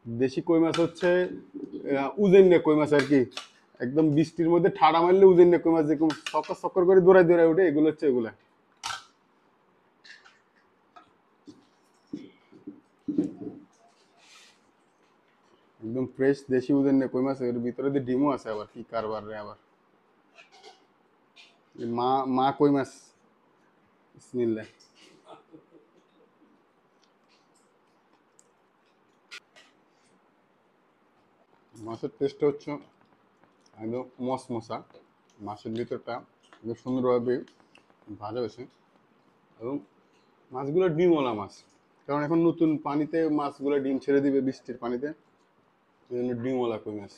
দেশি কই মাছ হচ্ছে উজেন্যা কই মাছ আর কি। একদম বৃষ্টির মধ্যে ঠাড়া মারলে উজেন্যা কই মাছ যেরকম সক্কর সক্কর করে দৌড়ায় দৌড়ায় উঠে, এগুলো হচ্ছে এগুলা। একদম ফ্রেশ দেশি উজেন্যা কই মাছ, এর ভিতরে দিয়ে ডিমও আছে আবার, কি কারবার রে আবার। মা মা কই মাছ, বিসমিল্লাহ। মাছের টেস্টটা হচ্ছে একদম মশমশা, মাছের ভিতরটা খুব সুন্দরভাবে ভাজা হয়েছে, এবং মাছগুলো ডিমওয়ালা মাছ, কারণ এখন নতুন পানিতে মাছগুলো ডিম ছেড়ে দিবে বৃষ্টির পানিতে, এই জন্য ডিমওয়ালা কই মাছ।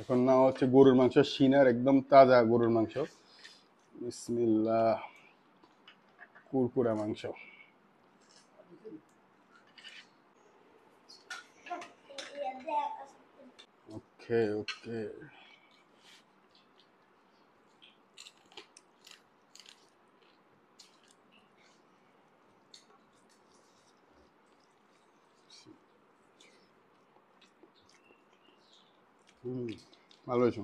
এখন না হচ্ছে গরুর মাংস, সিনার একদম তাজা গরুর মাংস, বিসমিল্লাহ, কুরকুরা মাংস। ওকে ওকে। ভালো হয়েছে।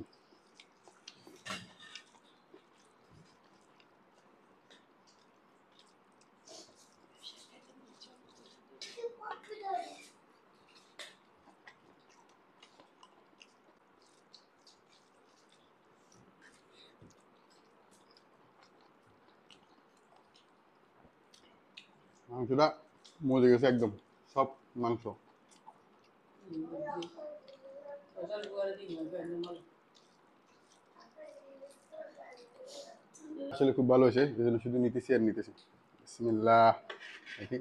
মাংসটা মজে গেছে একদম, সব মাংস। আসলে খুব ভালো হয়েছে, এই জন্য শুধু নিতেছি আর নিতেছি। বিসমিল্লাহ, দেখি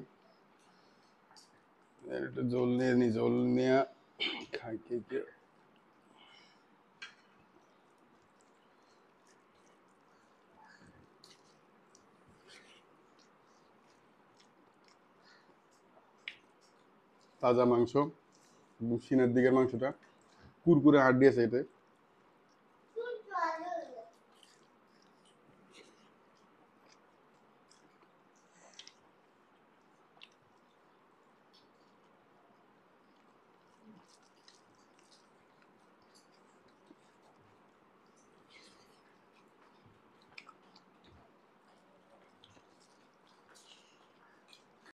একটু জল নিয়ে নি, জল নিয়ে খাই কে কে। তাজা মাংস, সিনের দিকের মাংসটা কুরকুরে হাড্ডি আছে এতে,